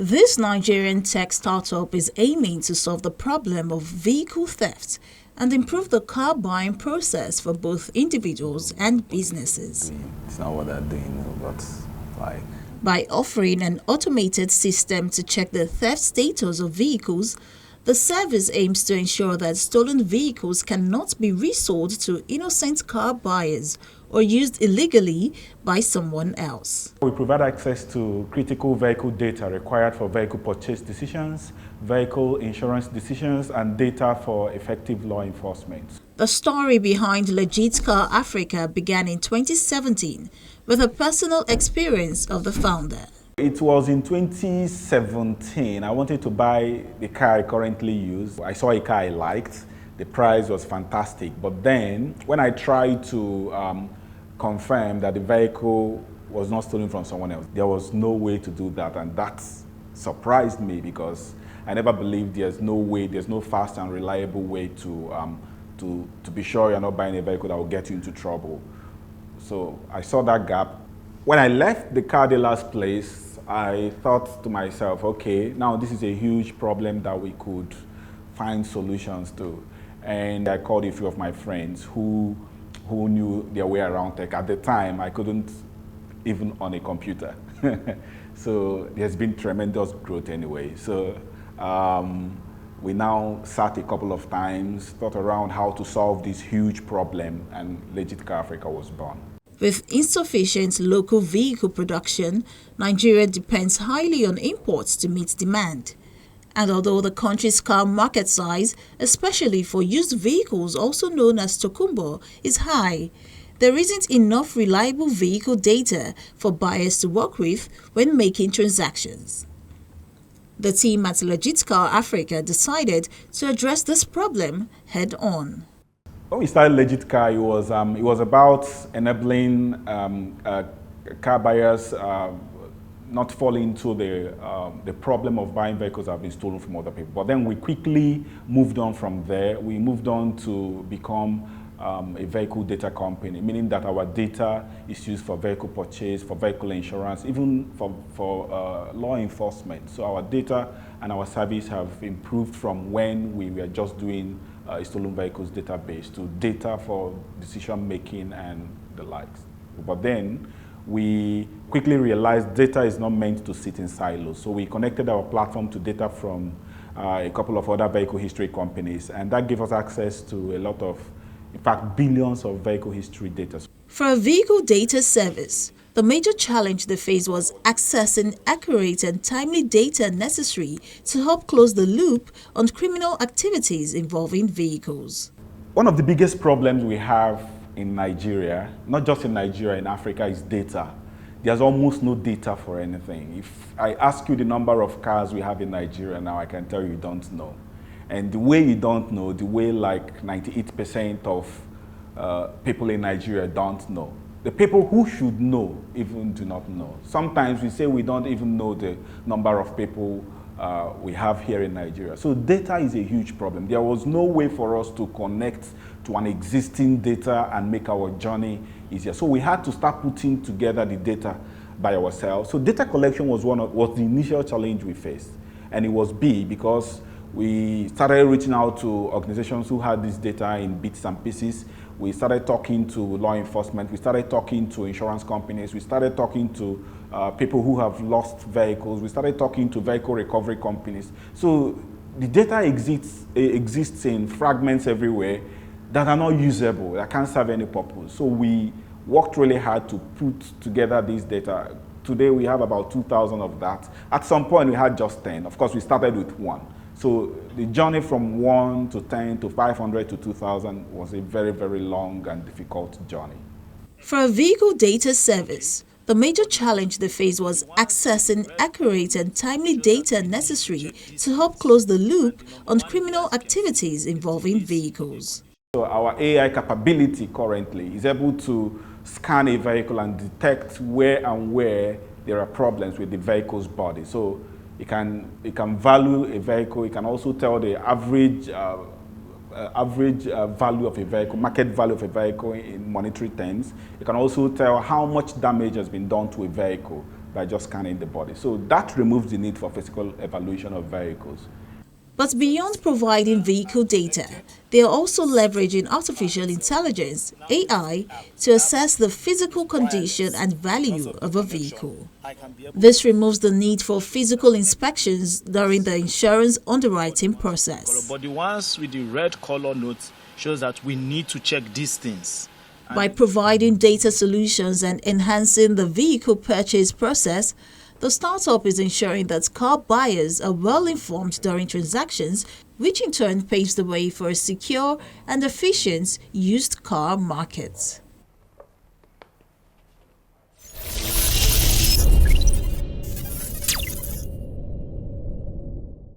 This Nigerian tech startup is aiming to solve the problem of vehicle theft and improve the car buying process for both individuals and businesses. It's not what they're doing, but like... By offering an automated system to check the theft status of vehicles, the service aims to ensure that stolen vehicles cannot be resold to innocent car buyers or used illegally by someone else. We provide access to critical vehicle data required for vehicle purchase decisions, vehicle insurance decisions, and data for effective law enforcement. The story behind Legit Car Africa began in 2017 with a personal experience of the founder. It was in 2017. I wanted to buy the car I currently use. I saw a car I liked. The price was fantastic. But then, when I tried to confirm that the vehicle was not stolen from someone else, there was no way to do that. And that surprised me because I never believed there's no fast and reliable way to be sure you're not buying a vehicle that will get you into trouble. So I saw that gap. When I left the car dealer's place, I thought to myself, okay, now this is a huge problem that we could find solutions to. And I called a few of my friends who knew their way around tech. At the time, I couldn't even on a computer. So there's been tremendous growth anyway. So we now sat a couple of times, thought around how to solve this huge problem, and Legit Car Africa was born. With insufficient local vehicle production, Nigeria depends highly on imports to meet demand. And although the country's car market size, especially for used vehicles also known as tokumbo, is high, there isn't enough reliable vehicle data for buyers to work with when making transactions. The team at Legit Car Africa decided to address this problem head-on. When we started Legit Car, it was about enabling car buyers not falling into the problem of buying vehicles that have been stolen from other people. But then we quickly moved on from there. We moved on to become a vehicle data company, meaning that our data is used for vehicle purchase, for vehicle insurance, even for law enforcement. So our data and our service have improved from when we were just doing a stolen vehicles database to data for decision making and the likes. But then we quickly realized data is not meant to sit in silos. So we connected our platform to data from a couple of other vehicle history companies, and that gave us access to a lot of, in fact, billions of vehicle history data. For a vehicle data service, the major challenge they faced was accessing accurate and timely data necessary to help close the loop on criminal activities involving vehicles. One of the biggest problems we have in Nigeria, not just in Nigeria, in Africa, is data. There's almost no data for anything. If I ask you the number of cars we have in Nigeria now, I can tell you don't know. And the way you don't know, the way like 98% of people in Nigeria don't know. The people who should know even do not know. Sometimes we say we don't even know the number of people we have here in Nigeria. So data is a huge problem. There was no way for us to connect to an existing data and make our journey easier. So we had to start putting together the data by ourselves. So data collection was the initial challenge we faced. And it was big because we started reaching out to organizations who had this data in bits and pieces. We started talking to law enforcement. We started talking to insurance companies. We started talking to people who have lost vehicles. We started talking to vehicle recovery companies. So the data exists in fragments everywhere that are not usable, that can't serve any purpose. So we worked really hard to put together this data. Today we have about 2,000 of that. At some point we had just 10. Of course, we started with 1. So the journey from 1 to 10 to 500 to 2,000 was a very, very long and difficult journey. For a vehicle data service, the major challenge they faced was accessing accurate and timely data necessary to help close the loop on criminal activities involving vehicles. So our AI capability currently is able to scan a vehicle and detect where there are problems with the vehicle's body. So it can value a vehicle. It can also tell the average value of a vehicle, market value of a vehicle in monetary terms. It can also tell how much damage has been done to a vehicle by just scanning the body. So that removes the need for physical evaluation of vehicles. But beyond providing vehicle data, they are also leveraging artificial intelligence, AI, to assess the physical condition and value of a vehicle. This removes the need for physical inspections during the insurance underwriting process. But the ones with the red color notes shows that we need to check these things. By providing data solutions and enhancing the vehicle purchase process, the startup is ensuring that car buyers are well informed during transactions, which in turn paves the way for a secure and efficient used car market.